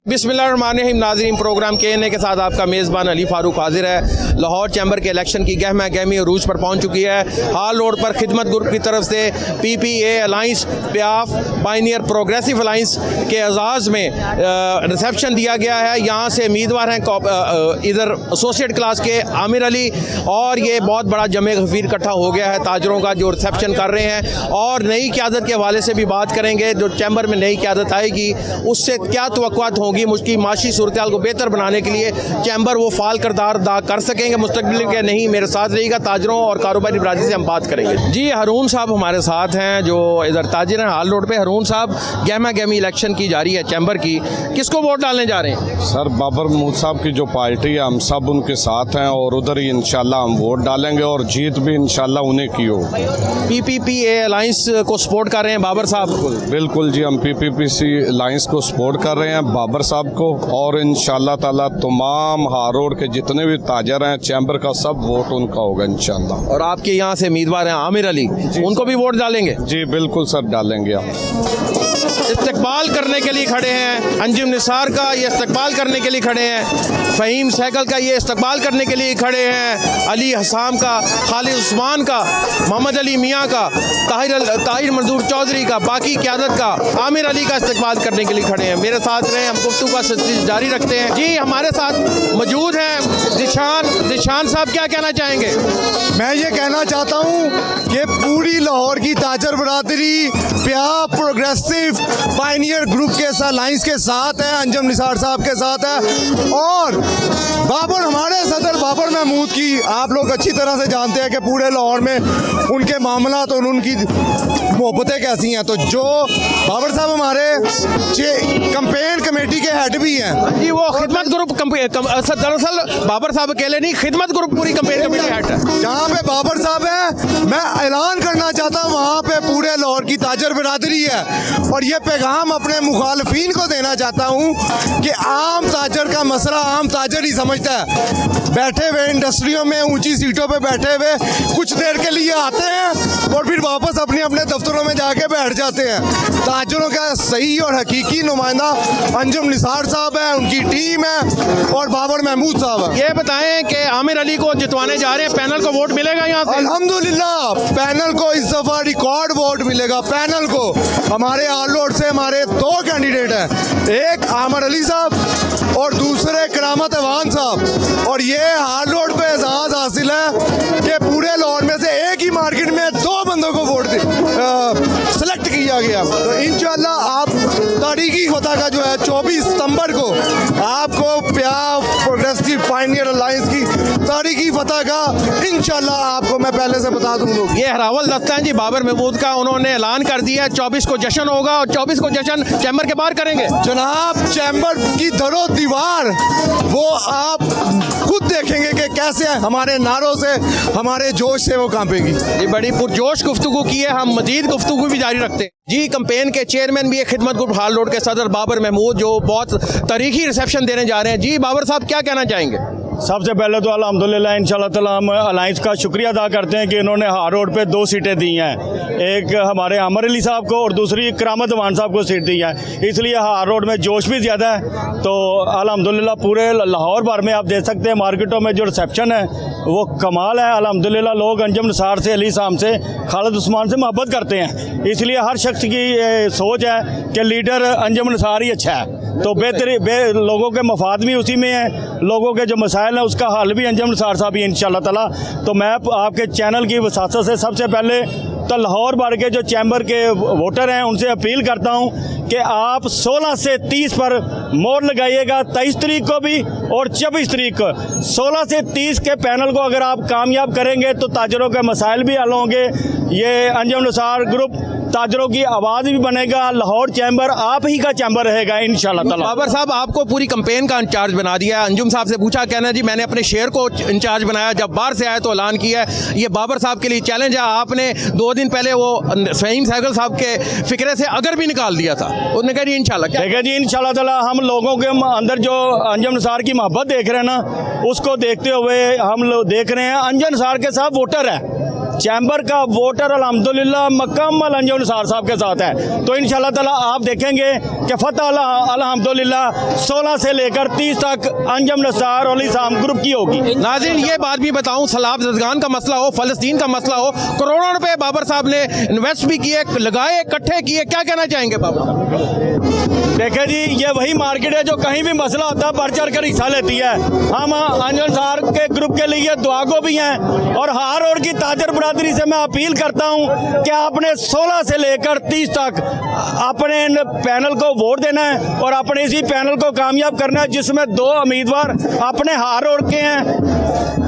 बिस्मिल्लाहिर्रहमानिर्रहीम। नाज़रीन, programme KNA के साथ आपका मेज़बान अली फारूक हाजिर है। लाहौर चैम्बर के इलेक्शन की गहमा गहमी अरूज पर पहुंच चुकी है। हाल रोड पर खिदमत ग्रुप की तरफ से PPA अलाइंस प्याफ पाइनियर प्रोग्रेसिव अलाइंस के एजाज़ में रिसेप्शन दिया गया है। यहाँ से उम्मीदवार हैं इधर एसोसिएट क्लास के आमिर अली, और ये बहुत बड़ा जमे गफीर इकट्ठा हो गया है ताजरों का जो रिसेप्शन कर रहे हैं, और नई क़यादत के हवाले से भी बात करेंगे। जो चैम्बर में नई क़यादत आएगी उससे क्या तवक्कुआत होगी, मुश्किल माशी सूरत हाल को बेहतर बनाने के लिए चैम्बर वो फाल करदार अदा कर सकेंगे मुस्तकबिल के नहीं। मेरे साथ रहिएगा, ताजरों और कारोबारी बरादरी से हम बात करेंगे। जी, हारून साहब हमारे साथ हैं जो इधर ताजिर हैं हाल रोड पे। हारून साहब, गहमा गहमी इलेक्शन की जारी है चैम्बर की, किसको वोट डालने जा रहे हैं? सर, बाबर महमूद साहब की जो पार्टी है हम सब उनके साथ हैं और उधर ही इंशाल्लाह हम वोट डालेंगे और जीत भी इंशाल्लाह उन्हें की हो। PPPA अलाइंस को सपोर्ट कर रहे हैं बाबर साहब? बिल्कुल जी, हम PPPC अलाइंस को सपोर्ट कर रहे हैं बाबर साहब को, और इंशाल्लाह ताला तमाम हार रोड के जितने भी ताजर हैं चैम्बर का सब वोट उनका होगा इंशाल्लाह। और आपके यहाँ से उम्मीदवार हैं आमिर अली, उनको भी वोट डालेंगे? जी बिल्कुल सर, डालेंगे हम। इस्तकबाल करने के लिए खड़े हैं अंजुम निसार का, ये इस्तकबाल करने के लिए खड़े हैं फ़हीम सहगल का, ये इस्तकबाल करने के लिए खड़े हैं अली हसाम का, खालिद उस्मान का, मोहम्मद अली मियाँ का, ताहिर मंजूर चौधरी का, बाकी क़यादत का, आमिर अली का इस्तकबाल करने के लिए खड़े हैं। मेरे साथ रहें, हम गुफ्तगू का सिलसिला जारी रखते हैं। जी, हमारे साथ मौजूद हैं ज़िशान साहब, क्या कहना चाहेंगे? मैं ये कहना चाहता हूँ कि पूरी लाहौर की ताजर बरादरी प्याफ प्रोग्रेसिव पाइनियर ग्रुप के अलाइंस के साथ है, अंजुम निसार साहब के साथ है, और बाबर हमारे सदर बाबर महमूद की आप लोग अच्छी तरह से जानते हैं कि पूरे लाहौर में उनके मामला और उनकी मोहब्बतें कैसी हैं। तो जो बाबर साहब हमारे कैंपेन कमेटी के हेड भी हैं जी, वो खिदमत ग्रुप दरअसल बाबर साहब अकेले नहीं, खिदमत ग्रुप पूरी कैंपेन कमेटी हेड है। जहाँ पे बाबर साहब है, मैं ऐलान करना चाहता हूँ वहाँ पे पूरे लाहौर की ताजर बिरादरी है, और ये पैगाम अपने मुखालफीन को देना चाहता हूँ कि आम ताजर का मसला आम ताजर ही समझता है। बैठे हुए इंडस्ट्रियों में ऊंची सीटों पे बैठे हुए कुछ देर के लिए आते हैं और फिर वापस अपने अपने दफ्तरों में जाके बैठ जाते हैं। ताजरों का सही और हकीकी नुमाइंदा अंजुम निसार साहब है, उनकी टीम है, और बाबर महमूद साहब है। ये बताएं कि आमिर अली को जितवाने जा रहे हैं, पैनल को वोट मिलेगा यहाँ से? अल्हम्दुलिल्लाह, पैनल को इस दफा रिकॉर्ड वोट मिलेगा। पैनल को हमारे हाल रोड से हमारे दो कैंडिडेट हैं, एक आमिर अली साहब और दूसरे करामत अवान साहब, और ये हाल रोड पे एजाज हासिल है कि पूरे लाहौर में से एक ही मार्केट में दो बंदों को वोट सेलेक्ट किया गया। तो इंशाल्लाह आप तारीखी होता का जो है 24 सितंबर को आपको प्याफ प्रोग्रेसिव पाइनियर अलायंस की तारीखी फतह का इंशाल्लाह आपको मैं पहले से बता दूं। लोग ये हरावल दस्ता है जी बाबर महमूद का, उन्होंने ऐलान कर दिया 24 को जश्न होगा, और 24 को जश्न चैम्बर के बाहर करेंगे। जनाब, चैम्बर की दरो दीवार वो आप खुद देखेंगे कि कैसे हमारे नारों से हमारे जोश से वो कांपेगी। ये बड़ी पुरजोश गुफ्तगू की है, हम मजीद गुफ्तगू भी जारी रखते हैं। जी, कैंपेन के चेयरमैन भी है खिदमत ग्रुप हाल रोड के सदर बाबर महमूद, जो बहुत तारीखी रिसेप्शन देने जा रहे हैं। जी बाबर साहब, क्या कहना चाहेंगे? सबसे पहले तो अल्हम्दुलिल्लाह इंशाल्लाह ताला हम अलाइंस का शुक्रिया अदा करते हैं कि इन्होंने हार रोड पे 2 सीटें दी हैं, एक हमारे आमिर अली साहब को और दूसरी करामत अवान साहब को सीट दी है, इसलिए हार रोड में जोश भी ज़्यादा है। तो अल्हम्दुलिल्लाह पूरे लाहौर भर में आप देख सकते हैं मार्केटों में जो रिसेप्शन है वो कमाल है। अल्हम्दुलिल्लाह लोग अंजुम निसार से, अली साहब से, खालिद उस्मान से मोहब्बत करते हैं, इसलिए हर शख्स की सोच है कि लीडर अंजुम निसार ही अच्छा है। तो लोगों के मफाद भी उसी में है, लोगों के जो मसाइल हैं उसका हल भी अंजुम निसार साहब ही इंशाल्लाह ताला। तो मैं आपके चैनल की वसासत से सबसे पहले तो लाहौर भर के जो चैम्बर के वोटर हैं उनसे अपील करता हूं कि आप 16 से 30 पर मोहर लगाइएगा, 23 तारीख को भी और 24 तारीख को। 16 से 30 के पैनल को अगर आप कामयाब करेंगे तो ताजरों के मसाइल भी हल होंगे। ये अंजुम निसार ग्रुप ताजरों की आवाज़ भी बनेगा, लाहौर चैम्बर आप ही का चैम्बर रहेगा इंशाल्लाह ताला। बाबर साहब, आपको पूरी कैंपेन का इंचार्ज बना दिया है। अंजुम साहब से पूछा, कहना जी मैंने अपने शेर को इंचार्ज बनाया, जब बाहर से आया तो ऐलान किया है। ये बाबर साहब के लिए चैलेंज है। आपने 2 दिन पहले वो फ़हीम सहगल साहब के फिक्रे से अगर भी निकाल दिया था, उन्होंने कहा जी इंशाल्लाह। देखिए जी, इंशाल्लाह ताला हम लोगों के अंदर जो अंजुम निसार की मोहब्बत देख रहे हैं ना, उसको देखते हुए हम लोग देख रहे हैं अंजुम निसार के साथ वोटर है, चैम्बर का वोटर अल्हम्दुलिल्लाह मुकम्मल अंजुम निसार साहब के साथ है। तो इंशाल्लाह ताला आप देखेंगे कि फतह अल्हम्दुलिल्लाह 16 से लेकर 30 तक अंजुम निसार और इस्लाम ग्रुप की होगी। नाज़रीन, ये बात भी बताऊं, सलाब जदगान का मसला हो, फ़लस्तीन का मसला हो, करोड़ों रुपए बाबर साहब ने इन्वेस्ट भी किए, लगाए, इकट्ठे किए, क्या कहना चाहेंगे बाबर साहब? देखे जी, ये वही मार्केट है जो कहीं भी मसला होता है बढ़ चढ़ कर हिस्सा लेती है। हम अंजुम सार के ग्रुप के लिए दुआ को भी हैं और हार और की ताजर बरादरी से मैं अपील करता हूं कि आपने 16 से लेकर 30 तक अपने इन पैनल को वोट देना है और अपने इसी पैनल को कामयाब करना है, जिसमें 2 उम्मीदवार अपने हार और के हैं,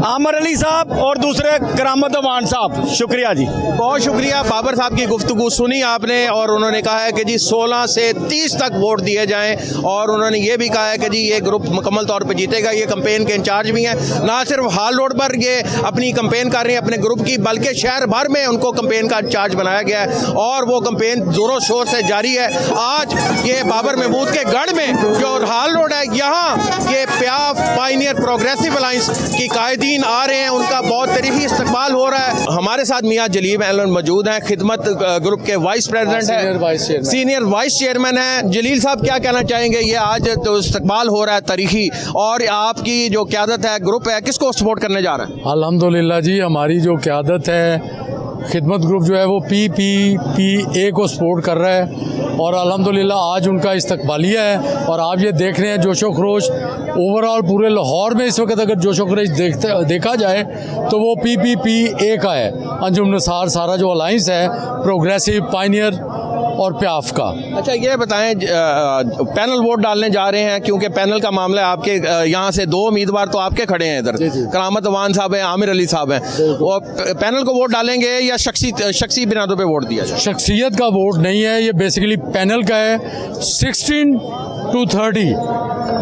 आमर अली साहब और दूसरे करामत अवान साहब। शुक्रिया जी, बहुत शुक्रिया। बाबर साहब की गुफ्तगू सुनी आपने और उन्होंने कहा है कि जी 16 से 30 तक वोट दिए जाएं और उन्होंने ये भी कहा है कि जी ये ग्रुप मुकम्मल तौर पे जीतेगा। ये कैंपेन के इंचार्ज भी हैं, ना सिर्फ हाल रोड पर ये अपनी कैंपेन कर रहे हैं अपने ग्रुप की, बल्कि शहर भर में उनको कैंपेन का इंचार्ज बनाया गया है और वो कैंपेन ज़ोरों शोर से जारी है। आज ये बाबर महमूद के गढ़ में जो हाल रोड है, यहाँ ये प्याफ पायनियर प्रोग्रेसिव अलायंस की कायदीन आ रहे हैं, उनका बहुत तरीफी इस्तकबाल हो रहा है। हमारे साथ मियाँ जलील एलन मौजूद हैं, खिदमत ग्रुप के वाइस प्रेसिडेंट हैं, सीनियर वाइस चेयरमैन हैं। जलील साहब क्या कहना चाहेंगे? ये आज तो इस्तकबाल हो रहा है तारीखी, और आपकी जो क़यादत है, ग्रुप है, किसको सपोर्ट करने जा रहा है? अल्हम्दुलिल्लाह जी, हमारी जो क़यादत है, खिदमत ग्रुप जो है वो PPPA को सपोर्ट कर रहा है और अल्हम्दुलिल्लाह आज उनका इस्तकबालिया है। और आप ये देख रहे हैं जोशो खरोश ओवरऑल पूरे लाहौर में इस वक्त अगर जोशो खरोश देखा जाए तो वो PPPA का है, अंजुम निसार सारा जो अलाइंस है, प्रोग्रेसिव, पायनियर और प्याफ का। अच्छा, ये बताएं, पैनल वोट डालने जा रहे हैं, क्योंकि पैनल का मामला है आपके यहाँ से 2 उम्मीदवार तो आपके खड़े हैं इधर, करामत अवान साहब हैं, आमिर अली साहब हैं, वो पैनल को वोट डालेंगे या शख्सी बिनादों पे वोट दिया जाए? शख्सियत का वोट नहीं है, ये बेसिकली पैनल का है। 16 to 30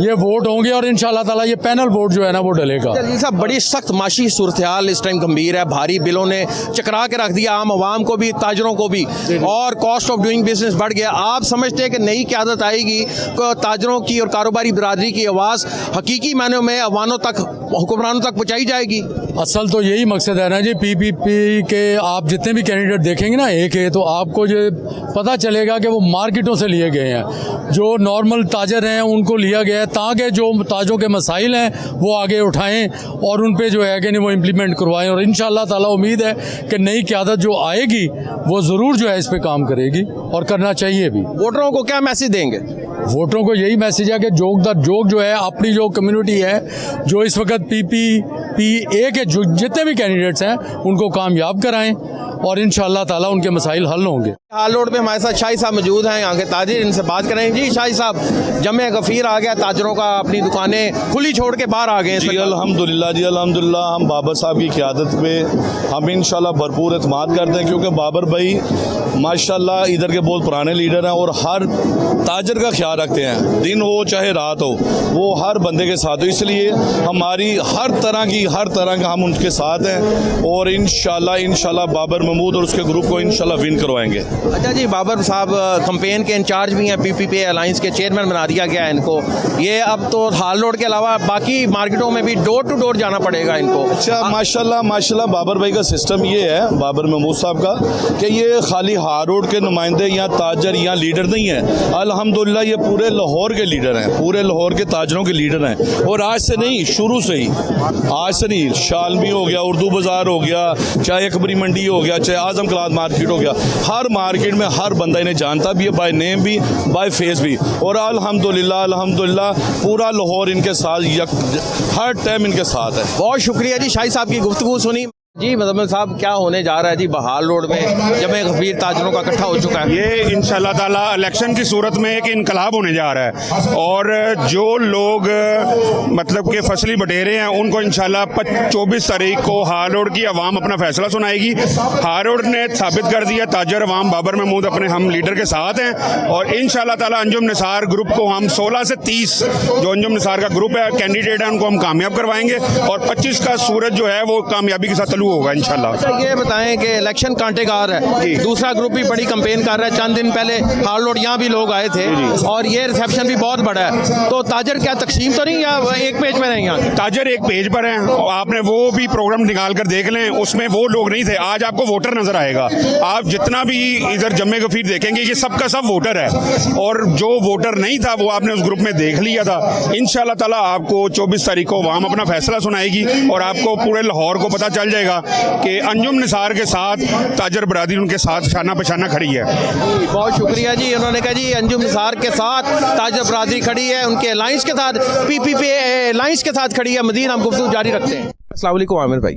ये वोट होंगे और इंशाल्लाह ताला ये पैनल वोट जो है ना वो डलेगा। जलील साहब, बड़ी सख्त माशी सूरत-ए-हाल इस टाइम गंभीर है, भारी बिलों ने चकरा के रख दिया आम आवाम को भी, ताजरों को भी, और कॉस्ट ऑफ डूइंग बिजनेस बढ़ गया। आप समझते हैं कि नई क़यादत आएगी तो ताजरों की और कारोबारी बिरादरी की आवाज़ हकीकी मानों में अवानों तक, हुक्मरानों तक पहुँचाई जाएगी? असल तो यही मकसद है ना जी, PPP के आप जितने भी कैंडिडेट देखेंगे ना एक है, तो आपको ये पता चलेगा कि वो मार्केटों से लिए गए हैं, जो नॉर्मल ताजर हैं उनको लिया गया है ताकि जो ताजों के मसाइल हैं वो आगे उठाएं और उन पे जो है कि नहीं वो इम्प्लीमेंट करवाएं। और इंशाल्लाह ताला उम्मीद है कि नई क़यादत जो आएगी वो ज़रूर जो है इस पे काम करेगी और करना चाहिए भी। वोटरों को क्या मैसेज देंगे? वोटरों को यही मैसेज है कि जोक दर जोक जो है अपनी जो कम्युनिटी है, जो इस वक्त PPPA के जो जितने भी कैंडिडेट्स हैं उनको कामयाब कराएं और इंशाअल्लाह ताला उनके मसाइल हल होंगे। हाल रोड पे हमारे साथ शाही साहब मौजूद हैं, यहाँ के ताजिर, इनसे बात करेंगे। जी शाही साहब, जमे गफीर आ गया, ताजरों का अपनी दुकानें खुली छोड़ के बाहर आ गए। जी अल्हम्दुलिल्लाह, जी अल्हम्दुलिल्लाह, हम बाबर साहब की क़यादत पे हम इंशाल्लाह भरपूर एतमाद करते हैं, क्योंकि बाबर भाई माशाल्लाह इधर के बहुत पुराने लीडर हैं और हर ताजर का ख्याल रखते हैं, दिन हो चाहे रात हो, वो हर बंदे के साथ हो। इसलिए हमारी हर तरह का हम उनके साथ हैं और इंशाल्लाह बाबर महमूद और उसके ग्रुप को इंशाल्लाह विन करवाएंगे। अच्छा जी, बाबर साहब कैंपेन के इंचार्ज भी हैं, PPPA अलायंस के चेयरमैन बना दिया गया है इनको। ये अब तो हाल रोड के अलावा बाकी मार्केटों में भी डोर टू डोर जाना पड़ेगा इनको। अच्छा, माशाल्लाह बाबर भाई का सिस्टम ये है, बाबर महमूद साहब का, कि ये खाली हार रोड के नुमाइंदे या ताजर या लीडर नहीं है। अल्हम्दुलिल्लाह ये पूरे लाहौर के लीडर हैं, पूरे लाहौर के ताजरों के लीडर हैं। और आज से नहीं, शुरू से ही, आज से नहीं, शालमी हो गया, उर्दू बाज़ार हो गया, चाहे अकबरी मंडी हो गया, चाहे आजम क्लास मार्केट हो गया, हर मार्केट में हर बंदा इन्हें जानता भी है, बाय नेम भी, बाय फेस भी। और अल्हम्दुलिल्लाह पूरा लाहौर इनके साथ हर टाइम इनके साथ है। बहुत शुक्रिया जी, शाही साहब की गुफ्तगू सुनी। जी मुज़म्मिल साहब, क्या होने जा रहा है जी बहाल रोड में? जमे गफीर ताजरों का इकट्ठा हो चुका है। ये इंशाल्लाह ताला इलेक्शन की सूरत में एक इनकलाब होने जा रहा है और जो लोग मतलब के फसली बटेरे हैं उनको इंशाल्लाह 24 तारीख को हाल रोड की आवाम अपना फैसला सुनाएगी। हाल रोड ने साबित कर दिया ताजर अवाम बाबर महमूद अपने हम लीडर के साथ हैं और इंशाल्लाह ताला अंजुम निसार ग्रुप को हम 16 से 30 जो अंजुम निसार का ग्रुप है कैंडिडेट है उनको हम कामयाब करवाएंगे और 25 का सूरज जो है वो कामयाबी के साथ चालू होगा इंशाल्लाह। अच्छा ये बताएं कि इलेक्शन कांटेगार है, दूसरा ग्रुप भी बड़ी कंपेन कर रहा है। चंद दिन पहले हाल रोड यहाँ भी लोग आए थे और ये रिसेप्शन भी बहुत बड़ा है, तो ताजर क्या तकसीम तो नहीं या एक पेज पर है? यहाँ ताजर एक पेज पर हैं, आपने वो भी प्रोग्राम निकाल कर देख लें, उसमें वो लोग नहीं थे। आज आपको वोटर नजर आएगा, आप जितना भी इधर जम्मे गफीर देखेंगे ये सब का सब वोटर है, और जो वोटर नहीं था वो आपने उस ग्रुप में देख लिया था। इंशाल्लाह ताला आपको 24 तारीख को अवाम अपना फैसला सुनाएगी और आपको पूरे लाहौर को पता चल जाएगा कि अंजुम निसार के साथ ताजर बरादरी उनके साथ शाना पशाना खड़ी है। बहुत शुक्रिया जी। उन्होंने कहा जी अंजुम निसार के साथ ताजर बरादरी खड़ी है, उनके अलाइंस के साथ PPP अलाइंस के साथ खड़ी है। मज़ीद हम गुफ्तगू जारी रखते हैं। अस्सलाम वालेकुम आमिर भाई।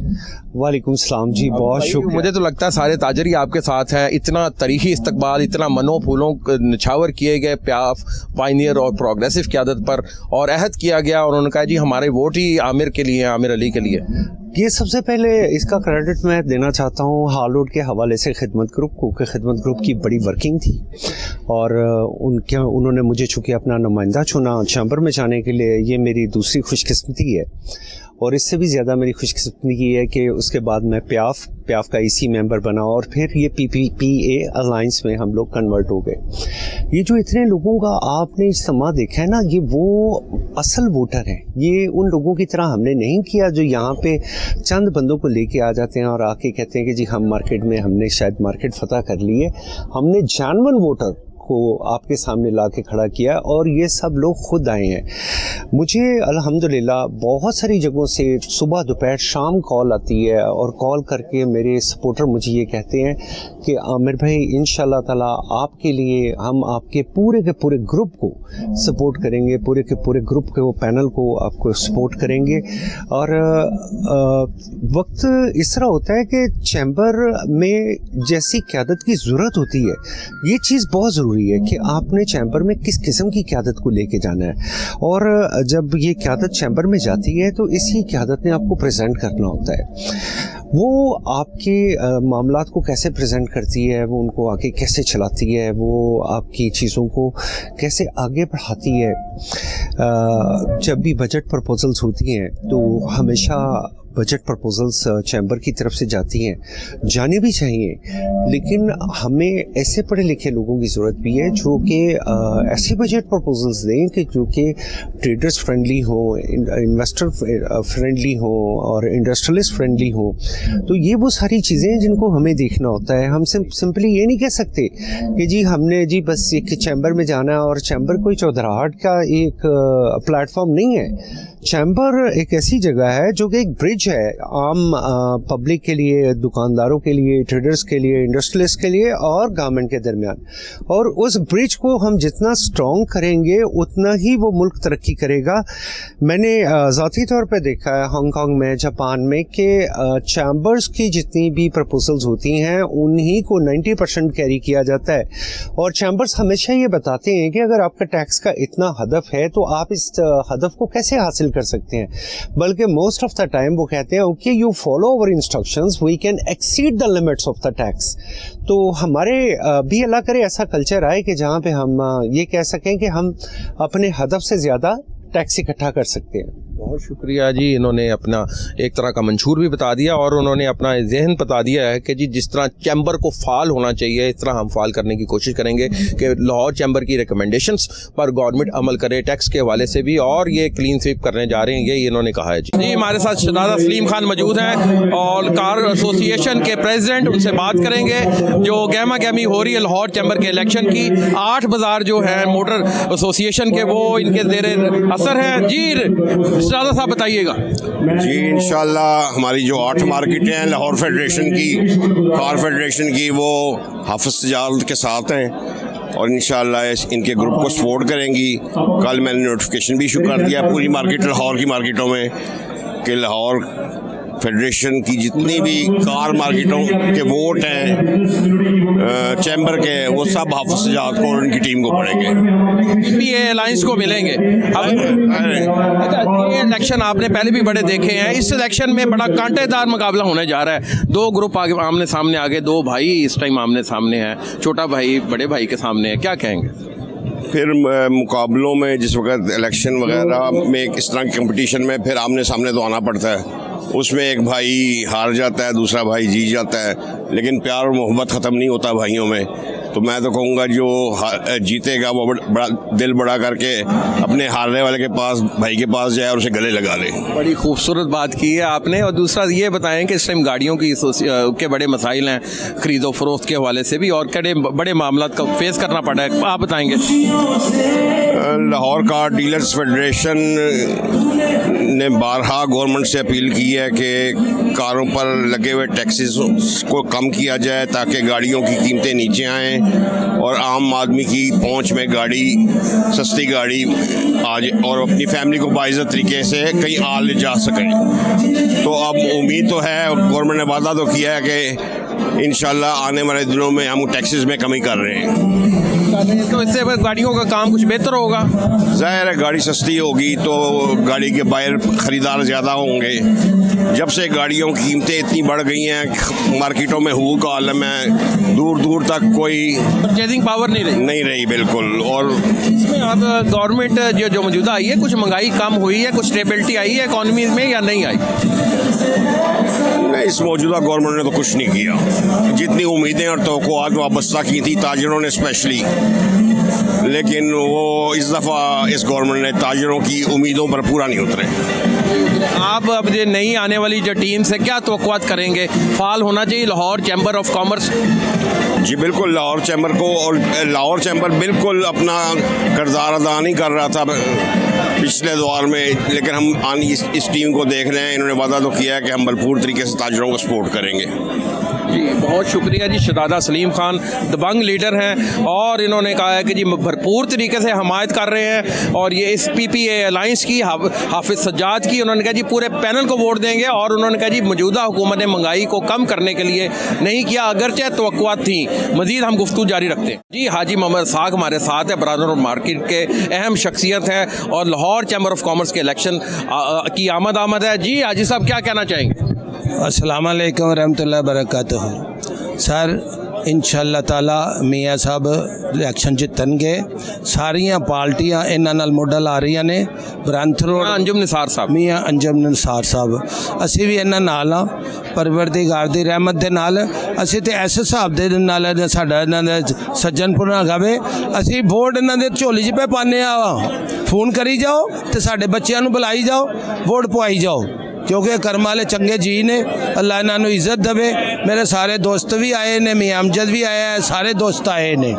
वालेकुम सलाम जी, बहुत शुक्रिया। मुझे तो लगता है सारे ताजर ही आपके साथ हैं। इतना तारीखी इस्तकबाल, इतना मनो फूलों निछावर किए गए प्याफ पायनियर और प्रोग्रेसिव क़यादत पर, और अहद किया गया और उन्होंने कहा जी हमारे वोट ही आमिर के लिए, आमिर अली के लिए। ये सबसे पहले इसका क्रेडिट मैं देना चाहता हूँ हाल रोड के हवाले से खिदमत ग्रुप को, कि खिदमत ग्रुप की बड़ी वर्किंग थी और उन्होंने मुझे चूँकि अपना नुमाइंदा चुना चैम्बर में जाने के लिए, ये मेरी दूसरी खुशकिस्मती है। और इससे भी ज़्यादा मेरी खुशकिस्मती है कि उसके बाद मैं प्याफ का EC मेंबर बना और फिर ये PPPA अलाइंस में हम लोग कन्वर्ट हो गए। ये जो इतने लोगों का आपने इज्तिमा देखा है ना, ये वो असल वोटर है। ये उन लोगों की तरह हमने नहीं किया जो यहाँ पे चंद बंदों को लेके आ जाते हैं और आके कहते हैं कि जी हम मार्केट में हमने शायद मार्केट फतह कर ली है। हमने जानवन वोटर को आपके सामने ला के खड़ा किया और ये सब लोग खुद आए हैं। मुझे अल्हम्दुलिल्लाह बहुत सारी जगहों से सुबह दोपहर शाम कॉल आती है और कॉल करके मेरे सपोर्टर मुझे ये कहते हैं कि आमिर भाई इंशाल्लाह ताला आपके लिए हम आपके पूरे के पूरे ग्रुप को सपोर्ट करेंगे, पूरे के पूरे ग्रुप के वो पैनल को आपको सपोर्ट करेंगे। और वक्त इस तरह होता है कि चैम्बर में जैसी क़यादत की ज़रूरत होती है, ये चीज़ बहुत ज़रूरी है कि आपने चैम्बर में किस किस्म की क़यादत को लेके जाना है। और जब ये क़यादत चैम्बर में जाती है तो इसी क़यादत ने आपको प्रेजेंट करना होता है। वो आपके मामलात को कैसे प्रेजेंट करती है, वो उनको आगे कैसे चलाती है, वो आपकी चीज़ों को कैसे आगे बढ़ाती है। जब भी बजट प्रपोजल्स होती हैं तो हमेशा बजट प्रपोजल्स चैम्बर की तरफ से जाती हैं, जाने भी चाहिए, लेकिन हमें ऐसे पढ़े लिखे लोगों की ज़रूरत भी है जो कि ऐसे बजट प्रपोजल्स दें कि जो कि ट्रेडर्स फ्रेंडली हो, इन्वेस्टर फ्रेंडली हो और इंडस्ट्रियलिस्ट फ्रेंडली हो। तो ये वो सारी चीज़ें हैं जिनको हमें देखना होता है। हम सिंपली ये नहीं कह सकते कि जी हमने जी बस एक चैम्बर में जाना है, और चैम्बर कोई चौधराहट का एक प्लेटफॉर्म नहीं है। चैम्बर एक ऐसी जगह है जो कि एक ब्रिज है आम पब्लिक के लिए, दुकानदारों के लिए, ट्रेडर्स के लिए, इंडस्ट्रियलिस्ट के लिए और गवर्नमेंट के दरमियान। और उस ब्रिज को हम जितना स्ट्रॉन्ग करेंगे उतना ही वो मुल्क तरक्की करेगा। मैंने ज़ाती तौर पे देखा है हांगकांग में, जापान में, कि चैम्बर्स की जितनी भी प्रपोजल्स होती हैं उन्हीं को 90% कैरी किया जाता है। और चैम्बर्स हमेशा ये बताते हैं कि अगर आपका टैक्स का इतना हदफ है तो आप इस हदफ को कैसे हासिल कर सकते हैं। बल्कि मोस्ट ऑफ द टाइम वो कहते हैं okay you follow our instructions, we can exceed the limits of the tax. तो हमारे भी अल्लाह करे ऐसा कल्चर आए कि जहाँ पे हम ये कह सकें कि हम अपने हदफ से ज़्यादा टैक्स इकट्ठा कर सकते हैं। बहुत शुक्रिया जी। इन्होंने अपना एक तरह का मंशूर भी बता दिया और उन्होंने अपना जहन बता दिया है कि जी जिस तरह चैम्बर को फाल होना चाहिए इस तरह हम फाल करने की कोशिश करेंगे कि लाहौर चैम्बर की रिकमेंडेशंस पर गवर्नमेंट अमल करे, टैक्स के हवाले से भी, और ये क्लीन स्वीप करने जा रहे हैं, ये इन्होंने कहा है जी। हमारे साथ शहजादा सलीम खान मौजूद हैं और कार एसोसिएशन के प्रेसिडेंट, उनसे बात करेंगे जो गहमा गहमी हो रही है लाहौर चैम्बर के इलेक्शन की। 8 बाज़ार जो है मोटर एसोसिएशन के वो इनके ज़ेरे असर है जी। शहजादा साहब बताइएगा जी। इंशाल्लाह हमारी जो 8 मार्केटें हैं लाहौर फेडरेशन की, कार फेडरेशन की, वो हाफिज सजाद के साथ हैं और इंशाल्लाह इनके ग्रुप को सपोर्ट करेंगी। कल मैंने नोटिफिकेशन भी इशू कर दिया पूरी मार्केट लाहौर की मार्केटों में कि लाहौर फेडरेशन की जितनी भी कार मार्केटों के वोट हैं चैम्बर के, वो सब हाफिज सजाद को और उनकी टीम को पड़ेंगे, ये अलायंस को मिलेंगे। अब ये इलेक्शन आपने पहले भी बड़े देखे हैं, इस इलेक्शन में बड़ा कांटेदार मुकाबला होने जा रहा है। 2 ग्रुप आगे आमने सामने, आगे 2 भाई इस टाइम आमने सामने हैं, छोटा भाई बड़े भाई के सामने है, क्या कहेंगे? फिर मुकाबलों में जिस वक्त इलेक्शन वगैरह में इस तरह की कंपटीशन में फिर आमने सामने तो आना पड़ता है। उसमें एक भाई हार जाता है, दूसरा भाई जीत जाता है, लेकिन प्यार और मोहब्बत ख़त्म नहीं होता भाइयों में। तो मैं तो कहूँगा जो जीतेगा वो बड़ा दिल बड़ा करके अपने हारने वाले के पास, भाई के पास जाए और उसे गले लगा ले। बड़ी खूबसूरत बात की है आपने। और दूसरा ये बताएं कि इस टाइम गाड़ियों के बड़े मसाइल हैं ख़रीदो फरोख्त के हवाले से भी, और बड़े मामला का फेस करना पड़ा है, आप बताएंगे। लाहौर कार डीलर्स फेडरेशन ने बारहा गवर्नमेंट से अपील की है कि कारों पर लगे हुए टैक्सेस को कम किया जाए ताकि गाड़ियों की कीमतें नीचे आएँ और आम आदमी की पहुंच में गाड़ी, सस्ती गाड़ी आज और अपनी फैमिली को बाइज़्ज़त तरीके से कहीं आ ले जा सकें। तो अब उम्मीद तो है, गवर्नमेंट ने वादा तो किया है कि इंशाल्लाह आने वाले दिनों में हम टैक्सेस में कमी कर रहे हैं। तो इससे गाड़ियों का काम कुछ बेहतर होगा। ज़ाहिर है गाड़ी सस्ती होगी तो गाड़ी के बायर ख़रीदार ज़्यादा होंगे। जब से गाड़ियों की कीमतें इतनी बढ़ गई हैं, मार्केटों में हुकूक का आलम है, दूर दूर तक कोई परचेजिंग पावर नहीं रही बिल्कुल। और इसमें अब गवर्नमेंट जो मौजूदा आई है, कुछ महंगाई कम हुई है, कुछ स्टेबिलिटी आई है इकॉनमी में या नहीं आई? नहीं, इस मौजूदा गवर्नमेंट ने तो कुछ नहीं किया। जितनी उम्मीदें और तवक्कुआत वाबस्ता की थी ताजरों ने स्पेशली, लेकिन वो इस दफ़ा इस गवर्नमेंट ने ताजरों की उम्मीदों पर पूरा नहीं उतरे। आप अब जो नई आने वाली जो टीम से क्या तवक्कुआत करेंगे? फाल होना चाहिए लाहौर चैम्बर ऑफ कॉमर्स? जी बिल्कुल, लाहौर चैम्बर को, और लाहौर चैम्बर बिल्कुल अपना किरदार अदा नहीं कर रहा था पिछले दौर में, लेकिन हम इस टीम को देख रहे हैं। इन्होंने वादा तो किया है कि हम भरपूर तरीके से ताजरों को सपोर्ट करेंगे। जी बहुत शुक्रिया जी। शहजादा सलीम खान दबंग लीडर हैं और इन्होंने कहा है कि जी भरपूर तरीके से हमायत कर रहे हैं, और ये इस PPA अलाइंस की, हाफिज सज्जाद की, उन्होंने कहा जी पूरे पैनल को वोट देंगे। और उन्होंने कहा जी मौजूदा हुकूमत ने महंगाई को कम करने के लिए नहीं किया, अगरचे तवक्कुआत थी। मजीद हम गुफ्तगू जारी रखते हैं। जी हाजी मोहम्मद साग हमारे साथ है, बरादर मार्केट के अहम शख्सियत हैं और लाहौर चैम्बर ऑफ कॉमर्स के इलेक्शन की आमद है। जी हाजी साहब क्या कहना चाहेंगे? अस्सलाम वालेकुम रहमतुल्लाहि बरकातहू। सर इंशाअल्लाह ताला मियाँ साहब इलेक्शन जितणगे, सारियां पार्टियां इन्हां नाल मोढा ला रही ने। ब्रंथ रोड अंजुम निसार साहब, मियाँ अंजुम निसार साहब, असी भी इन्हां नाल हाँ, परवरदिगार दी रहमत दे नाल। असी तो इस हिसाब दे नाल साडा इन्हां दे सज्जनपुर गवे, असी वोट इन्हां दे झोली च पे पाने आ। फोन करी जाओ तो साडे बच्चों नूं बुलाई जाओ, वोट पवाई जाओ, क्योंकि कर्म वाले चंगे जी ने, अल्लाह इन्होंने इज्जत देवे। मेरे सारे दोस्त भी आए ने, मियाँ अमजद भी आया है, सारे दोस्त आए ने,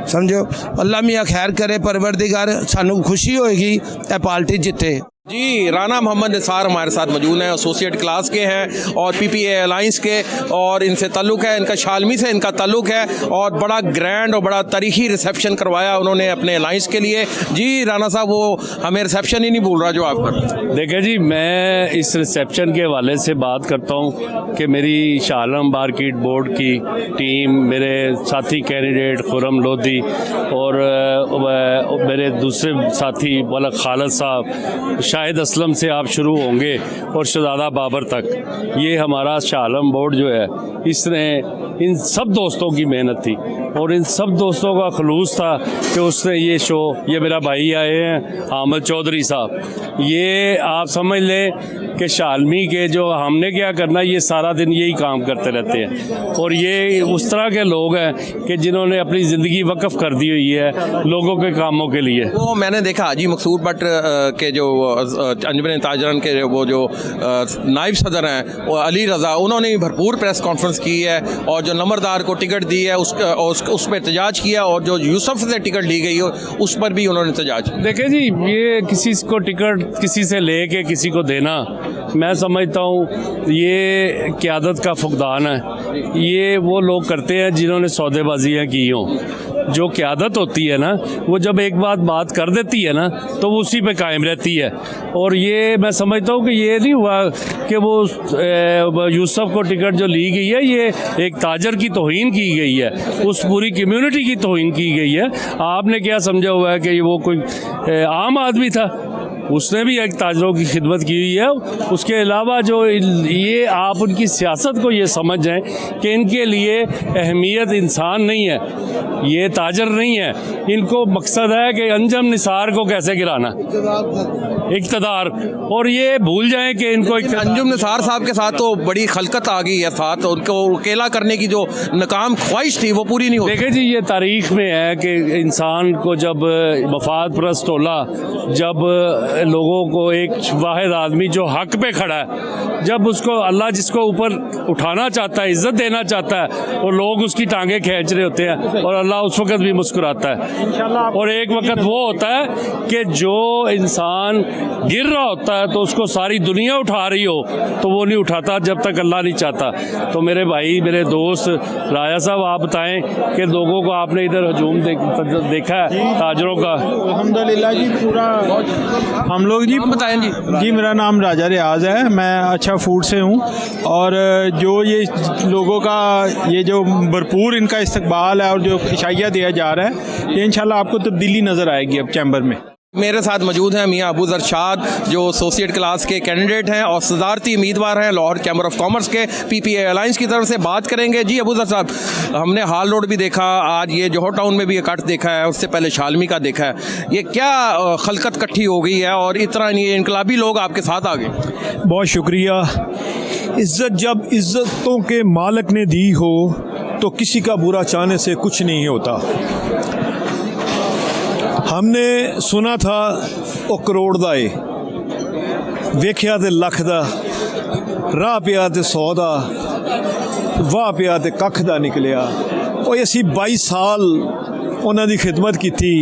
समझो। अल्लाह मियाँ खैर करे, परवरदिगार सानू खुशी होएगी ए पार्टी जिते। जी राना मोहम्मद निसार हमारे साथ मौजूद हैं, एसोसिएट क्लास के हैं और PPA अलाइंस के, और इनसे ताल्लुक़ है, इनका शालमी से इनका ताल्लुक़ है, और बड़ा ग्रैंड और बड़ा तारीखी रिसेप्शन करवाया उन्होंने अपने अलाइंस के लिए। जी राना साहब, वो हमें रिसेप्शन ही नहीं भूल रहा जो आप कर। देखिए जी, मैं इस रिसेप्शन के हवाले से बात करता हूँ कि मेरी शालम मार्केट बोर्ड की टीम, मेरे साथी कैंडिडेट खुरम लोधी और मेरे दूसरे साथी वाला खालिद साहब, शाहिद असलम से आप शुरू होंगे और शहजादा बाबर तक, ये हमारा शालम बोर्ड जो है, इसने इन सब दोस्तों की मेहनत थी और इन सब दोस्तों का खलूस था कि उसने ये शो, ये मेरा भाई आए हैं आमद चौधरी साहब, ये आप समझ लें कि शालमी के जो हमने क्या करना, ये सारा दिन यही काम करते रहते हैं। और ये उस तरह के लोग हैं कि जिन्होंने अपनी ज़िंदगी वक्फ कर दी हुई है लोगों के कामों के लिए। वो मैंने देखा हाजी मकसूद भट्ट के जो अंजुमन ताजरन के वो जो नायब सदर हैं, वो अली रज़ा, उन्होंने भी भरपूर प्रेस कॉन्फ्रेंस की है और जो नंबरदार को टिकट दी है उस पर एहतजाज किया, और जो यूसुफ से टिकट ली गई है उस पर भी उन्होंने एहतजाज। देखिए जी, ये किसी को टिकट किसी से ले के किसी को देना, मैं समझता हूँ ये क़यादत का फुकदान है। ये वो लोग करते हैं जिन्होंने सौदेबाजियाँ की हों। जो क़यादत होती है ना, वो जब एक बात कर देती है ना, तो वो उसी पे कायम रहती है। और ये मैं समझता हूँ कि ये नहीं हुआ कि वो यूसुफ को टिकट जो ली गई है, ये एक ताजर की तौहीन की गई है, उस पूरी कम्युनिटी की तौहीन की गई है। आपने क्या समझा हुआ है कि वो कोई आम आदमी था? उसने भी एक ताजरों की खिदमत की हुई है। उसके अलावा जो ये आप उनकी सियासत को ये समझ जाएं कि इनके लिए अहमियत इंसान नहीं है, ये ताजर नहीं है, इनको मकसद है कि अंजुम निसार को कैसे गिराना। इक़्तिदार, और ये भूल जाएं कि इनको अंजुम निसार साहब के साथ तो बड़ी खलकत आ गई है साथ, उनको अकेला करने की जो नाकाम ख्वाहिश थी वो पूरी नहीं होती। देखें जी, ये तारीख में है कि इंसान को जब मफाद परस्त टोला, जब लोगों को एक वाहिद आदमी जो हक पे खड़ा है, जब उसको अल्लाह जिसको ऊपर उठाना चाहता है, इज्जत देना चाहता है, और लोग उसकी टांगे खींच रहे होते हैं, और अल्लाह उस वक्त भी मुस्कुराता है। और एक वक्त वो होता है कि जो इंसान गिर रहा होता है तो उसको सारी दुनिया उठा रही हो तो वो नहीं उठाता जब तक अल्लाह नहीं चाहता। तो मेरे भाई, मेरे दोस्त राजा साहब, आप बताएं कि लोगों को आपने इधर हजूम देखा है ताजरों का? अल्हम्दुलिल्लाह जी, पूरा हम लोग जी बताएं जी। मेरा नाम राजा रियाज है, मैं अच्छा फूड से हूँ, और जो ये लोगों का ये जो भरपूर इनका इस्तकबाल है और जो इशाइया दिया जा रहा है, ये इंशाल्लाह आपको तब्दीली नज़र आएगी अब चैम्बर में। मेरे साथ मौजूद हैं मियां अबू जरशाद, जो एसोसिएट क्लास के कैंडिडेट हैं और सदारती उम्मीदवार हैं लाहौर चैम्बर ऑफ कॉमर्स के पीपीए अलायंस की तरफ से। बात करेंगे जी अबू जरशाद, हमने हाल रोड भी देखा, आज ये जोहर टाउन में भी ये कट देखा है, उससे पहले शालमी का देखा है, ये क्या खलकत इकट्ठी हो गई है और इतना ये इनकलाबी लोग आपके साथ आ गए? बहुत शुक्रिया। इज़्ज़त जब इज़्ज़तों के मालिक ने दी हो तो किसी का बुरा चाहने से कुछ नहीं होता। हमने सुना था ओ करोड़ दा ए, वेख्या ते लख दा, राह पिया ते 100 दा, वाह पिया ते कख दा निकलिया। ओ असी 22 साल उन्हां दी खिदमत की,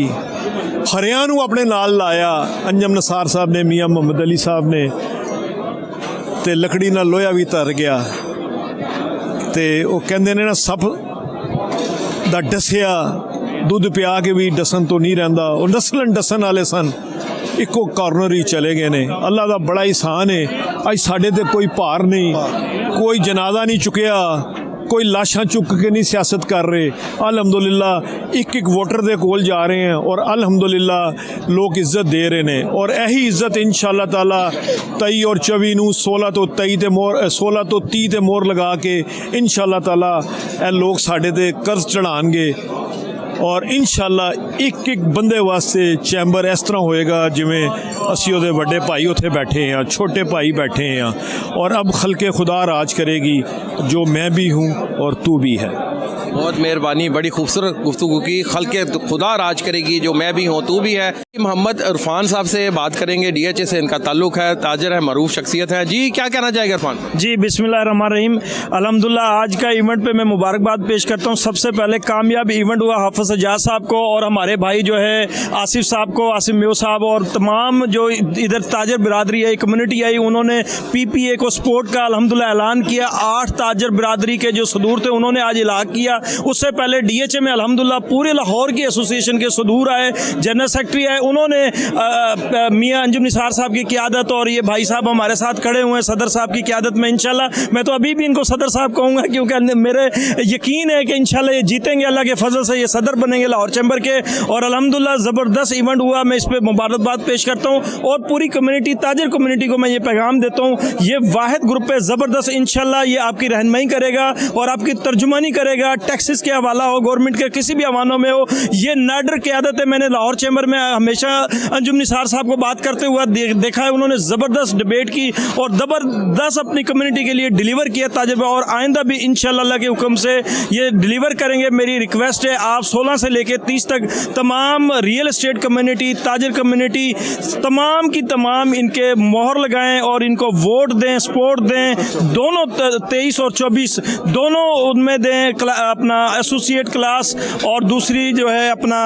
हरियां नूं अपने नाल लाया, अंजम निसार साहब ने, मियाँ मोहम्मद अली साहब ने, ते लकड़ी नाल लोया भी तर गया। ते ओ कहंदे ने ना, सब दा डसिया दुध पिया के भी डसन तो नहीं रहिंदा। और नस्लन डसन वाले सन, इको कॉर्नर ही चले गए ने। अल्लाह का बड़ा एहसान है, अज साढ़े ते कोई भार नहीं, कोई जनाजा नहीं चुकया, कोई लाशां चुक के नहीं सियासत कर रहे। अल्हम्दुलिल्लाह एक एक वोटर दे कोल जा रहे हैं और अल्हम्दुलिल्लाह लोग इज्जत दे रहे हैं। और यही इज्जत इंशाअल्लाह ताला 23 और 24 नूं 16 तो 30 ते मोहर लगा के इंशाअल्लाह ताला ए लोग साढ़े ते कर्ज चढ़ाएंगे। और इंशाअल्लाह एक एक बंदे वास्ते चैम्बर इस तरह होएगा जिमें असी उहदे वड्डे भाई उत्थे बैठे हैं, छोटे भाई बैठे हैं, और अब खल्के खुदा राज करेगी, जो मैं भी हूँ और तू भी है। बहुत मेहरबानी, बड़ी खूबसूरत गुफ्तगू की। खल्के खुदा राज करेगी, जो मैं भी हूँ तू भी है। मोहम्मद इरफान साहब से बात करेंगे, DHA से इनका ताल्लुक है, ताजर है, मरूफ शख्सियत है। जी क्या कहना चाहेगा इरफान? जी बिस्मिल्लाहिर्रहमानिर्रहीम, अल्हम्दुलिल्लाह आज का इवेंट पे मैं मुबारकबाद पेश करता हूँ। सबसे पहले कामयाब इवेंट हुआ हाफिज़ एजाज साहब को और हमारे भाई जो है आसिफ साहब को, आसिफ मेव साहब, और तमाम जो इधर ताजर बिरादरी है, कम्युनिटी आई, उन्होंने PPA को सपोर्ट का अल्हम्दुलिल्लाह ऐलान किया। 8 ताजर बिरादरी के जो सदूर थे उन्होंने आज इलाक़ किया। उससे पहले DHA में अल्हम्दुलिल्लाह पूरे लाहौर की एसोसिएशन के सदूर आए, जनरल सेक्रेटरी आए, उन्होंने मियाँ अंजुम निसार साहब की क़ियादत, और ये भाई साहब हमारे साथ खड़े हुए हैं सदर साहब की क़ियादत में। इंशाल्लाह मैं तो अभी भी इनको सदर साहब कहूँगा, क्योंकि मेरे यकीन है कि इंशाल्लाह ये जीतेंगे, अल्लाह के फजल से ये सदर बनेंगे लाहौर चैम्बर के। और अल्हम्दुलिल्लाह ज़बरदस्त इवेंट हुआ, मैं इस पर मुबारकबाद पेश करता हूँ। और पूरी कम्युनिटी, ताजर कम्युनिटी को मैं ये पैगाम देता हूँ, ये वाहिद ग्रुप है ज़बरदस्त, इंशाल्लाह ये आपकी रहनुमाई करेगा और आपकी तर्जुमानी करेगा। टैक्सेस के हवाला हो, गवर्नमेंट के किसी भी अवानों में हो, ये नाडर क़ियादत है। मैंने लाहौर चैम्बर में हमेशा अंजुम निसार साहब को बात करते हुए देखा है, उन्होंने ज़बरदस्त डिबेट की और ज़बरदस्त अपनी कम्युनिटी के लिए डिलीवर किया ताजर, और आइंदा भी इंशाल्लाह अल्लाह के हुक्म से ये डिलीवर करेंगे। मेरी रिक्वेस्ट है, आप 16 से लेकर 30 तक तमाम रियल एस्टेट कम्युनिटी, ताजर कम्युनिटी, तमाम की तमाम इनके मोहर लगाएं और इनको वोट दें, सपोर्ट दें। दोनों 23 और 24 दोनों उनमें दें, अपना एसोसिएट क्लास और दूसरी जो है अपना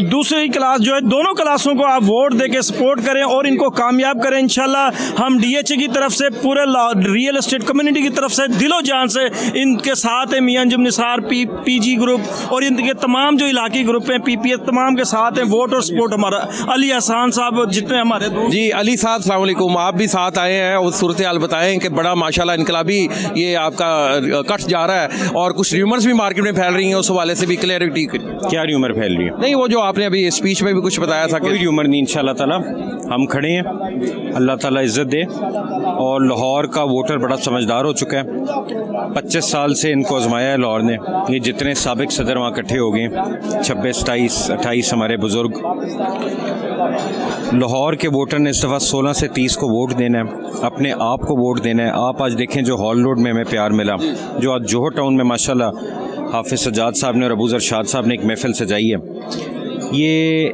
दूसरी क्लास जो है, दोनों क्लासों को आप वोट दे के सपोर्ट करें और इनको कामयाब करें। इंशाल्लाह हम DHA की तरफ से, पूरे रियल एस्टेट कम्युनिटी की तरफ से दिलो जान से इनके साथ है। मियाँ अंजुम निसार, PG ग्रुप और इनके तमाम जो इलाकी ग्रुप हैं, PPA, तमाम के साथ हैं। वोट और सपोर्ट हमारा अली हसन साहब जितने हमारे दोस्त। जी अली साहब अस्सलाम वालेकुम, आप भी साथ आए हैं और सूरत हाल बताएं कि बड़ा माशाल्लाह इनकलाबी ये आपका कट जा रहा है और कुछ र्यूमर्स भी मार्केट में फैल रही हैं, उस हवाले से भी क्लैरिटी। क्या र्यूमर फैल रही है? नहीं, वो जो आपने अभी स्पीच में भी कुछ बताया था, कोई र्यूमर नहीं। इंशाल्लाह ताला हम खड़े हैं, अल्लाह ताला इज़्ज़त दे। और लाहौर का वोटर बड़ा समझदार हो चुका है, 25 साल से इनको आजमाया है लाहौर ने। ये जितने साबिक सदर वहाँ इकट्ठे हो गए हैं, 26, 27, 28 हमारे बुज़ुर्ग। लाहौर के वोटर ने इस दफ़ा 16 से 30 को वोट देना है, अपने आप को वोट देना है। आप आज देखें जो हॉल रोड में हमें प्यार मिला, जो आज जोहर टाउन में माशाल्लाह हाफिज़ सज्जाद साहब ने और अबू ज़रशाद साहब ने एक महफिल सजाई है, ये